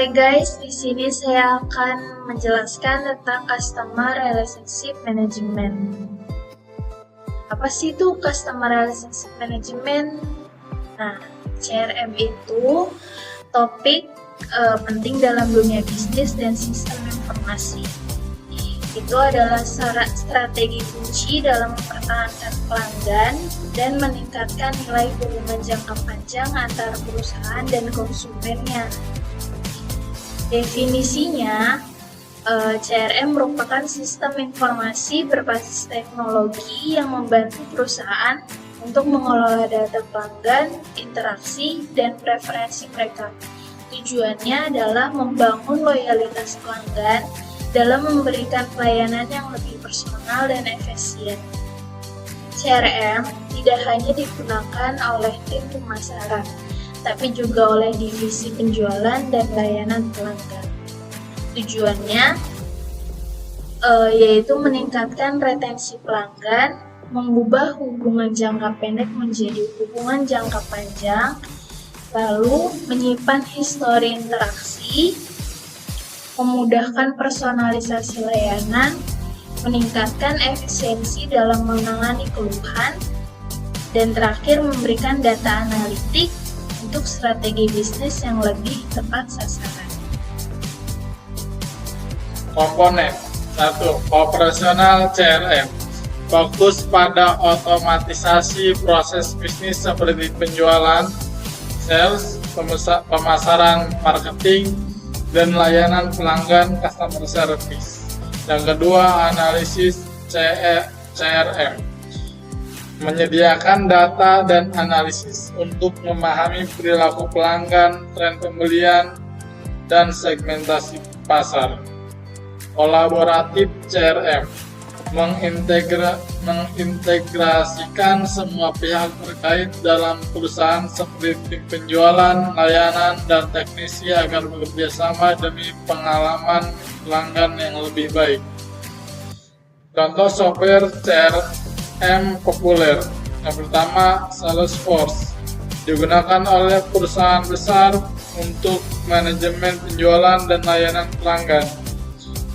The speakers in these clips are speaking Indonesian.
Oke guys, di sini saya akan menjelaskan tentang Customer Relationship Management. Apa sih itu Customer Relationship Management? Nah, CRM itu topik penting dalam dunia bisnis dan sistem informasi. Itu adalah strategi kunci dalam mempertahankan pelanggan dan meningkatkan nilai hubungan jangka panjang antara perusahaan dan konsumennya. Definisinya, CRM merupakan sistem informasi berbasis teknologi yang membantu perusahaan untuk mengelola data pelanggan, interaksi, dan preferensi mereka. Tujuannya adalah membangun loyalitas pelanggan dalam memberikan pelayanan yang lebih personal dan efisien. CRM tidak hanya digunakan oleh tim pemasaran, tapi juga oleh divisi penjualan dan layanan pelanggan. Tujuannya yaitu meningkatkan retensi pelanggan, mengubah hubungan jangka pendek menjadi hubungan jangka panjang, lalu menyimpan histori interaksi, memudahkan personalisasi layanan, meningkatkan efisiensi dalam menangani keluhan, dan terakhir memberikan data analitik untuk strategi bisnis yang lebih tepat sasaran. Komponen 1. Operasional CRM fokus pada otomatisasi proses bisnis seperti penjualan, sales, pemasaran, marketing, dan layanan pelanggan customer service. Yang kedua, analisis CRM menyediakan data dan analisis untuk memahami perilaku pelanggan, tren pembelian, dan segmentasi pasar. Kolaboratif CRM mengintegrasikan semua pihak terkait dalam perusahaan seperti tim penjualan, layanan, dan teknisi agar bekerja sama demi pengalaman pelanggan yang lebih baik. Contoh software CRM populer. Yang pertama, Salesforce. Digunakan oleh perusahaan besar untuk manajemen penjualan dan layanan pelanggan.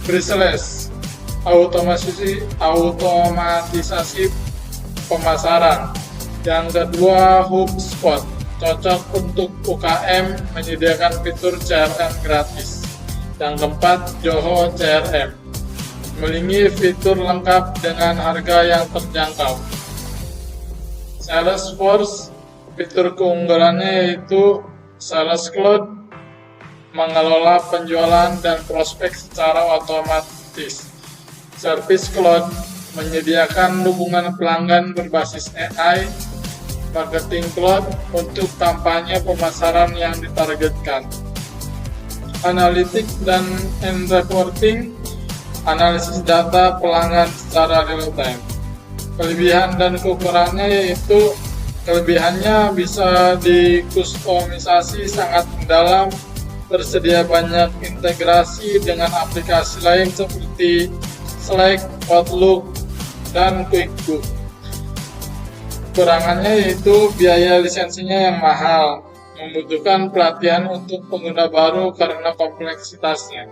Pre-sales, automatisasi pemasaran. Yang kedua, HubSpot. Cocok untuk UKM, menyediakan fitur CRM gratis. Yang keempat, Zoho CRM. Memiliki fitur lengkap dengan harga yang terjangkau. Salesforce, fitur keunggulannya yaitu Sales Cloud, mengelola penjualan dan prospek secara otomatis. Service Cloud, menyediakan dukungan pelanggan berbasis AI. Marketing Cloud, untuk kampanye pemasaran yang ditargetkan. Analytics dan reporting, analisis data pelanggan secara real time. Kelebihan dan kekurangannya yaitu kelebihannya bisa dikustomisasi sangat mendalam, tersedia banyak integrasi dengan aplikasi lain seperti Slack, Outlook, dan QuickBooks. Kekurangannya yaitu biaya lisensinya yang mahal, membutuhkan pelatihan untuk pengguna baru karena kompleksitasnya.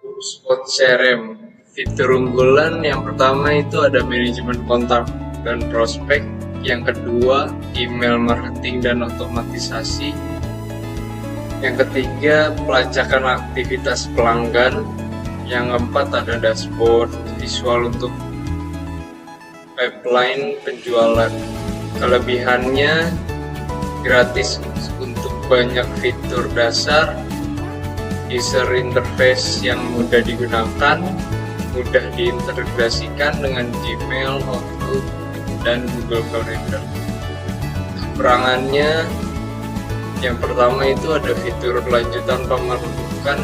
HubSpot CRM, fitur unggulan yang pertama itu ada manajemen kontak dan prospek, yang kedua email marketing dan otomatisasi, yang ketiga pelacakan aktivitas pelanggan, yang keempat ada dashboard visual untuk pipeline penjualan. Kelebihannya gratis untuk banyak fitur dasar, user interface yang mudah digunakan, mudah diintegrasikan dengan Gmail, Outlook, dan Google Calendar. Kekurangannya yang pertama itu ada fitur lanjutan pemasukan,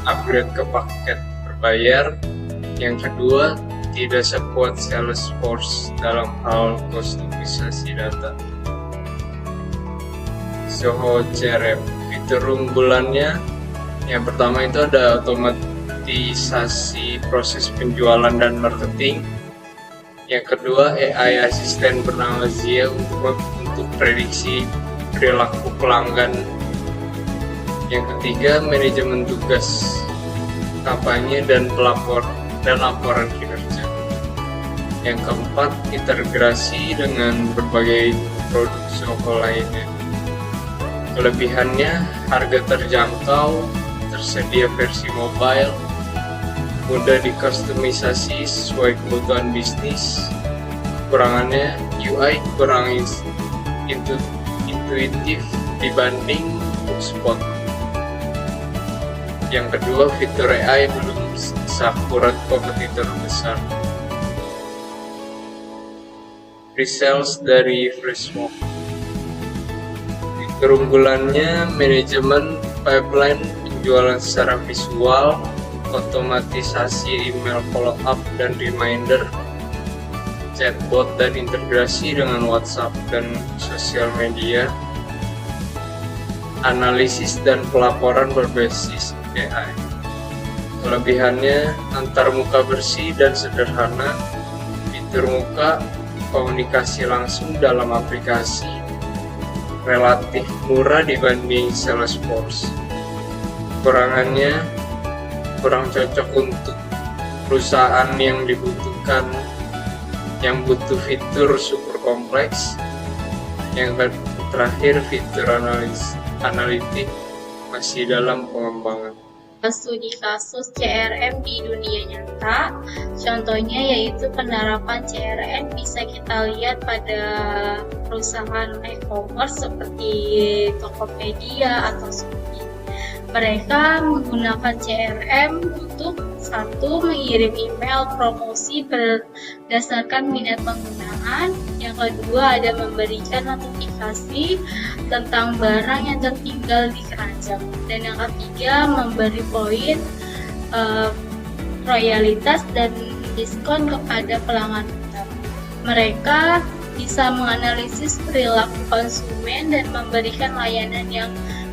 upgrade ke paket berbayar. Yang kedua, tidak sekuat Salesforce dalam hal kustomisasi data. Zoho CRM, fitur unggulannya yang pertama itu ada otomatisasi proses penjualan dan marketing. Yang kedua, AI asisten bernama Zia untuk prediksi perilaku pelanggan Yang ketiga, manajemen tugas, kampanye dan laporan kinerja. Yang keempat, integrasi dengan berbagai produk Zoho lainnya. Kelebihannya, harga terjangkau, tersedia versi mobile, mudah dikustomisasi sesuai kebutuhan bisnis. Kekurangannya, UI kurang intuitif dibanding HubSpot. Yang kedua, fitur AI belum seakurat kompetitor besar. Pre-sales dari Freshworks. Fitur unggulannya, manajemen pipeline penjualan secara visual, otomatisasi email follow-up dan reminder, chatbot dan integrasi dengan WhatsApp dan sosial media, analisis dan pelaporan berbasis AI. Kelebihannya, antar muka bersih dan sederhana, fitur muka, komunikasi langsung dalam aplikasi, relatif murah dibanding Salesforce. Kekurangannya, kurang cocok untuk perusahaan yang butuh fitur super kompleks. Yang terakhir, fitur analitik masih dalam pengembangan. Studi kasus CRM di dunia nyata, contohnya yaitu penerapan CRM bisa kita lihat pada perusahaan e-commerce seperti Tokopedia atau Shopee. Mereka menggunakan CRM untuk satu, mengirim email promosi berdasarkan minat penggunaan. Yang kedua, ada memberikan notifikasi tentang barang yang tertinggal di keranjang. Dan yang ketiga, memberi poin royalitas dan diskon kepada pelanggan utama. Mereka bisa menganalisis perilaku konsumen dan memberikan layanan yang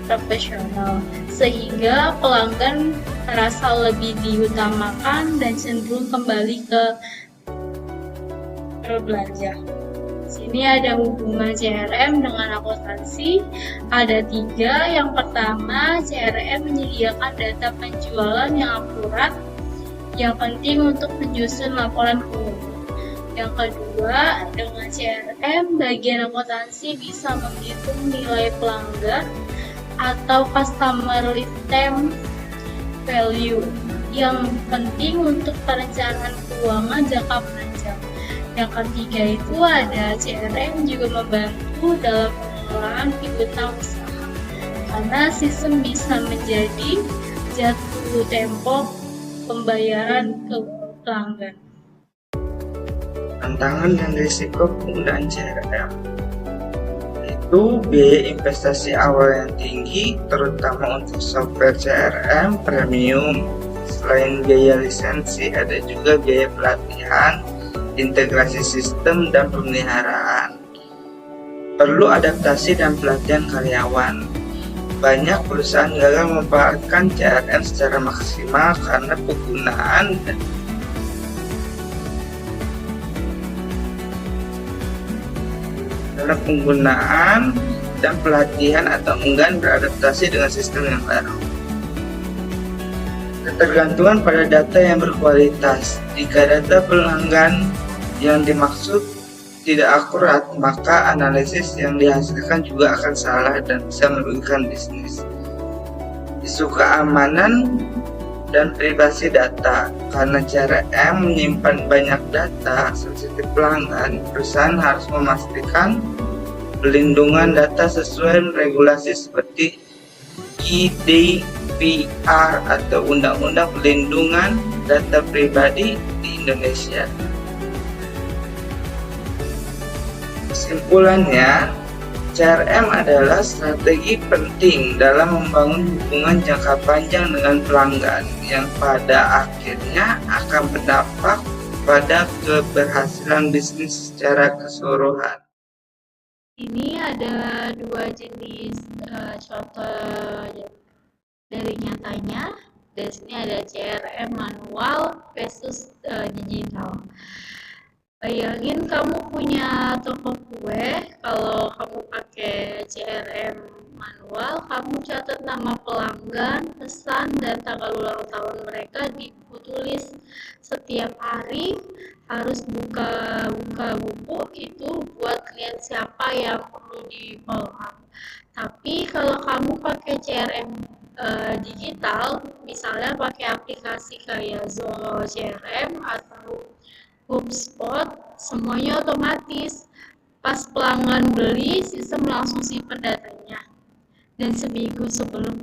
profesional, sehingga pelanggan merasa lebih diutamakan dan cenderung kembali ke berbelanja. Sini ada hubungan CRM dengan akuntansi, ada 3. Yang pertama, CRM menyediakan data penjualan yang akurat, yang penting untuk menyusun laporan keuangan. Yang kedua, dengan CRM, bagian akuntansi bisa menghitung nilai pelanggan atau customer lifetime value yang penting untuk perencanaan keuangan jangka panjang. Yang ketiga itu ada CRM juga membantu dalam pengelolaan piutang usaha, karena sistem bisa menjadi jatuh tempo pembayaran ke pelanggan. Tantangan dan risiko penggunaan CRM itu biaya investasi awal yang tinggi, terutama untuk software CRM premium. Selain biaya lisensi, ada juga biaya pelatihan, integrasi sistem, dan pemeliharaan. Perlu adaptasi dan pelatihan karyawan. Banyak perusahaan gagal memanfaatkan CRM secara maksimal karena penggunaan dan pelatihan atau enggan beradaptasi dengan sistem yang baru. Ketergantungan pada data yang berkualitas. Jika data pelanggan yang dimaksud tidak akurat, maka analisis yang dihasilkan juga akan salah dan bisa merugikan bisnis. Isu keamanan dan privasi data. Karena CRM menyimpan banyak data sensitif pelanggan, perusahaan harus memastikan pelindungan data sesuai regulasi seperti GDPR atau Undang-Undang Perlindungan Data Pribadi di Indonesia. Kesimpulannya, CRM adalah strategi penting dalam membangun hubungan jangka panjang dengan pelanggan yang pada akhirnya akan berdampak pada keberhasilan bisnis secara keseluruhan. Ini ada 2 jenis contoh dari nyatanya. Di sini ada CRM manual versus digital. Bayangin kamu punya toko kue, kalau kamu pakai CRM manual, kamu catat nama pelanggan, pesan, dan tanggal ulang tahun mereka ditulis setiap hari. Harus buka buku itu buat lihat siapa yang perlu di follow up. Tapi kalau kamu pakai CRM digital, misalnya pakai aplikasi kayak Zoho CRM atau HubSpot, semuanya otomatis. Pas pelanggan beli, sistem langsung simpan datanya. Dan seminggu sebelum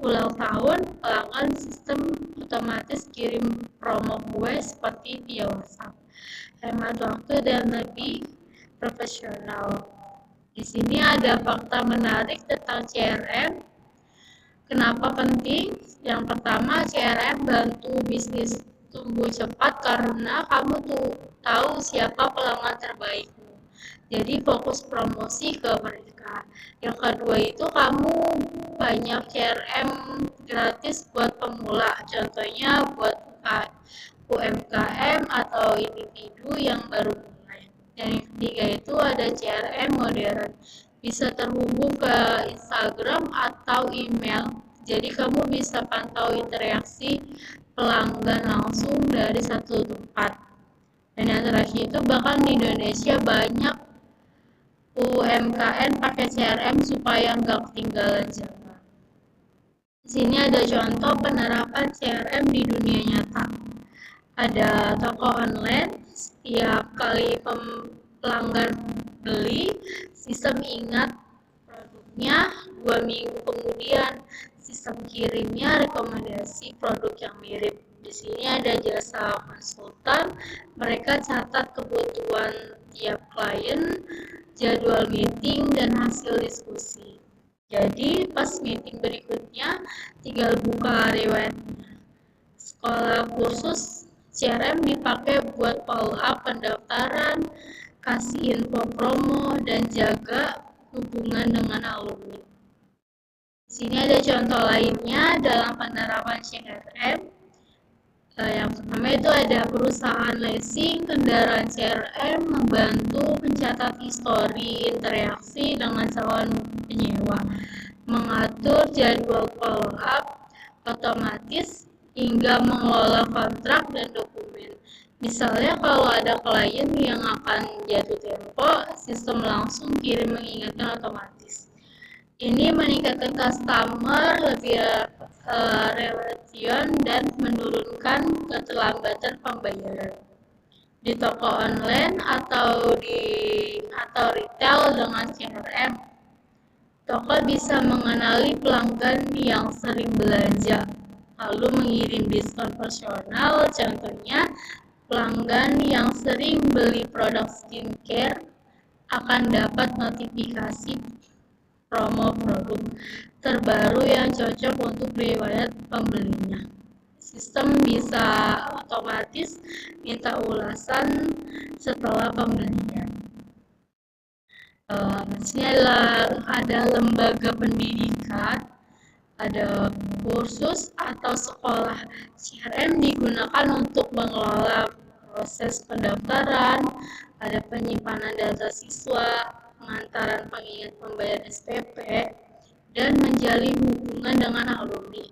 ulang tahun, pelanggan sistem otomatis kirim promo kue seperti via WhatsApp. Hemat waktu dan lebih profesional. Di sini ada fakta menarik tentang CRM. Kenapa penting? Yang pertama, CRM bantu bisnis tumbuh cepat karena kamu tahu siapa pelanggan terbaikmu. Jadi fokus promosi ke mereka. Yang kedua itu kamu banyak CRM gratis buat pemula. Contohnya buat UMKM atau individu yang baru mulai. Dan yang ketiga itu ada CRM modern. Bisa terhubung ke Instagram atau email. Jadi kamu bisa pantau interaksi pelanggan langsung dari satu tempat. Dan yang terakhir itu bahkan di Indonesia banyak UMKM pakai CRM supaya nggak ketinggalan zaman. Di sini ada contoh penerapan CRM di dunia nyata. Ada toko online, setiap kali pelanggan beli, sistem ingat produknya. 2 minggu kemudian, sistem kirimnya rekomendasi produk yang mirip. Di sini ada jasa konsultan, mereka catat kebutuhan tiap klien, jadwal meeting, dan hasil diskusi. Jadi pas meeting berikutnya tinggal buka riwayat sekolah kursus. CRM dipakai buat follow up pendaftaran, kasih info promo, dan jaga hubungan dengan alumni. Di sini ada contoh lainnya dalam penerapan CRM. Yang pertama itu ada perusahaan leasing kendaraan CRM membantu mencatat histori interaksi dengan calon penyewa, mengatur jadwal follow up otomatis, hingga mengelola kontrak dan dokumen. Misalnya kalau ada klien yang akan jatuh tempo, sistem langsung kirim mengingatkan otomatis. Ini meningkatkan customer lebih relation dan menurunkan keterlambatan pembayaran. Di toko online atau retail dengan CRM, toko bisa mengenali pelanggan yang sering belanja, lalu mengirim diskon personal. Contohnya, pelanggan yang sering beli produk skincare akan dapat notifikasi promo produk terbaru yang cocok untuk riwayat pembelinya. Sistem bisa otomatis minta ulasan setelah pembelian. Di sini ada lembaga pendidikan, ada kursus atau sekolah. CRM digunakan untuk mengelola proses pendaftaran, ada penyimpanan data siswa, pengantaran pengingat pembayaran SPP, dan menjalin hubungan dengan alumni.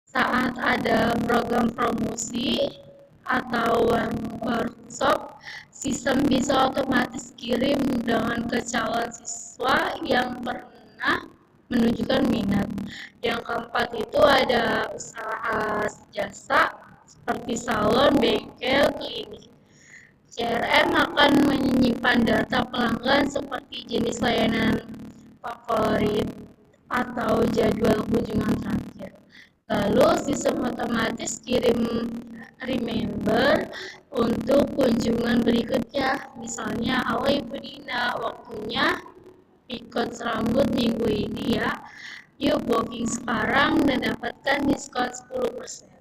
Saat ada program promosi atau workshop, sistem bisa otomatis kirim undangan ke calon siswa yang pernah menunjukkan minat. Yang keempat itu ada usaha jasa seperti salon, bengkel, klinik. CRM akan menyimpan data pelanggan seperti jenis layanan favorit atau jadwal kunjungan terakhir. Lalu sistem otomatis kirim reminder untuk kunjungan berikutnya. Misalnya, halo Ibu Dina, waktunya pikot rambut minggu ini ya. Yuk booking sekarang dan dapatkan diskon 10%.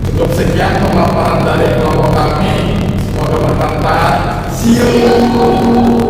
Cukup sekian pemaparan dari kelompok kami. Semoga bermanfaat. See you.